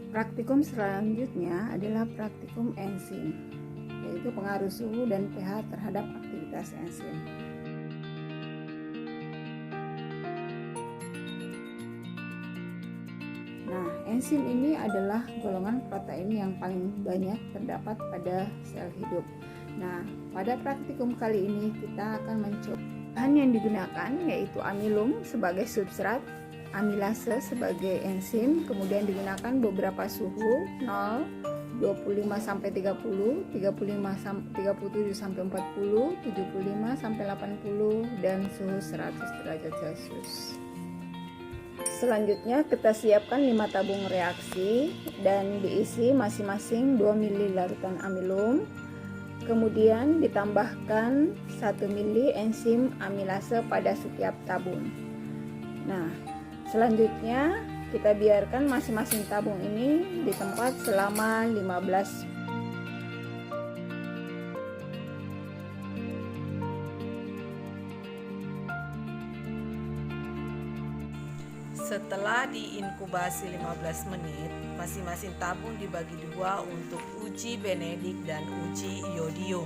Praktikum selanjutnya adalah praktikum enzim, yaitu pengaruh suhu dan pH terhadap aktivitas enzim. Nah, enzim ini adalah golongan protein yang paling banyak terdapat pada sel hidup. Nah, pada praktikum kali ini kita akan mencoba bahan yang digunakan yaitu amilum sebagai substrat, amilase sebagai enzim, kemudian digunakan beberapa suhu 0, 25 sampai 30, 37 sampai 40, 75 sampai 80 dan suhu 100 derajat Celcius. Selanjutnya kita siapkan 5 tabung reaksi dan diisi masing-masing 2 ml larutan amilum. Kemudian ditambahkan 1 ml enzim amilase pada setiap tabung. Nah, selanjutnya kita biarkan masing-masing tabung ini di tempat selama 15 menit. Setelah diinkubasi 15 menit, masing-masing tabung dibagi dua untuk uji benedik dan uji iodium.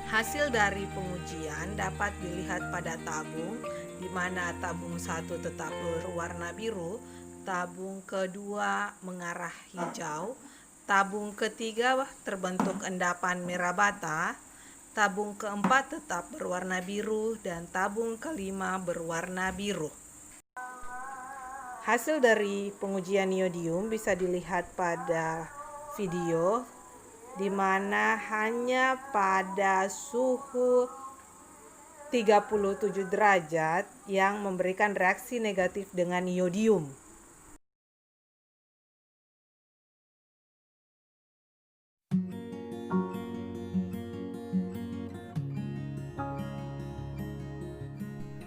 Hasil dari pengujian dapat dilihat pada tabung, di mana tabung 1 tetap berwarna biru, tabung kedua mengarah hijau, tabung ketiga terbentuk endapan merah bata, tabung keempat tetap berwarna biru, dan tabung kelima berwarna biru. Hasil dari pengujian iodium bisa dilihat pada video, di mana hanya pada suhu 37 derajat yang memberikan reaksi negatif dengan iodium.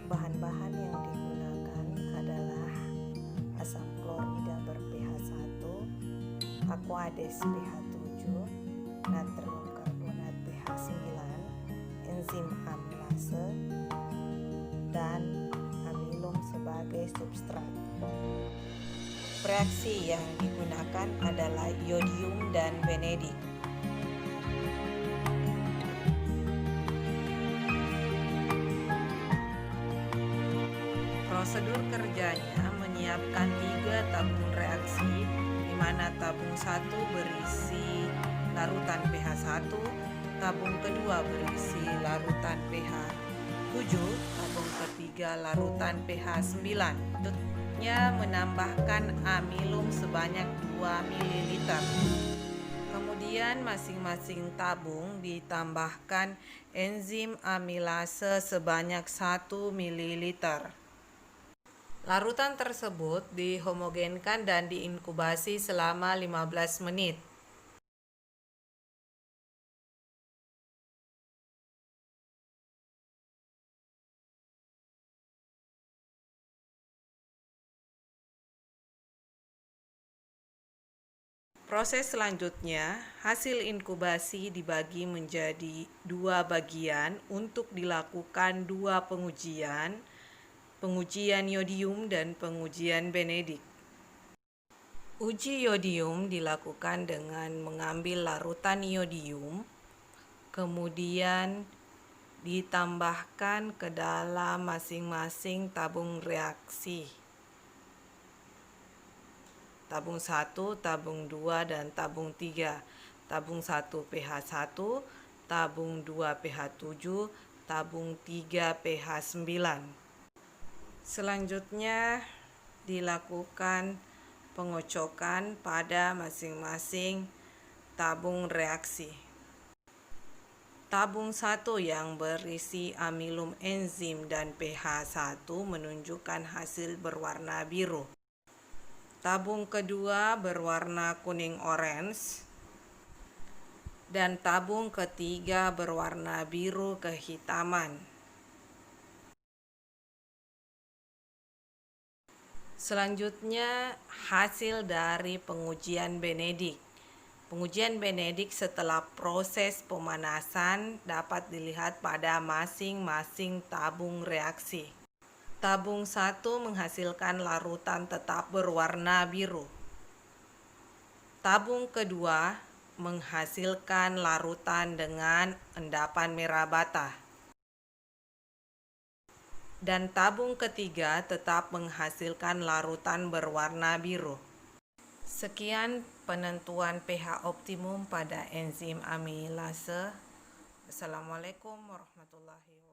Bahan-bahan yang digunakan adalah asam klorida ber-pH 1, aquades pH 7, natrium karbonat pH 9, enzim amilase, dan amilum sebagai substrat. Reaksi yang digunakan adalah iodium dan benedik. Prosedur kerjanya menyiapkan 3 tabung reaksi, di mana tabung 1 berisi larutan pH 1, tabung kedua berisi larutan pH 7, tabung ketiga larutan pH 9. Selanjutnya menambahkan amilum sebanyak 2 ml. Kemudian masing-masing tabung ditambahkan enzim amilase sebanyak 1 ml. Larutan tersebut dihomogenkan dan diinkubasi selama 15 menit. Proses selanjutnya, hasil inkubasi dibagi menjadi 2 bagian untuk dilakukan 2 pengujian iodium dan pengujian benedik. Uji iodium dilakukan dengan mengambil larutan iodium, kemudian ditambahkan ke dalam masing-masing tabung reaksi. Tabung 1, tabung 2, dan tabung 3. Tabung 1 pH 1, tabung 2 pH 7, tabung 3 pH 9. Selanjutnya dilakukan pengocokan pada masing-masing tabung reaksi. Tabung 1 yang berisi amilum enzim dan pH 1 menunjukkan hasil berwarna biru. Tabung kedua berwarna kuning orange, dan tabung ketiga berwarna biru kehitaman. Selanjutnya, hasil dari pengujian benedik. Pengujian benedik setelah proses pemanasan dapat dilihat pada masing-masing tabung reaksi. Tabung 1 menghasilkan larutan tetap berwarna biru. Tabung kedua menghasilkan larutan dengan endapan merah bata. Dan tabung ketiga tetap menghasilkan larutan berwarna biru. Sekian penentuan pH optimum pada enzim amilase. Assalamualaikum warahmatullahi wabarakatuh.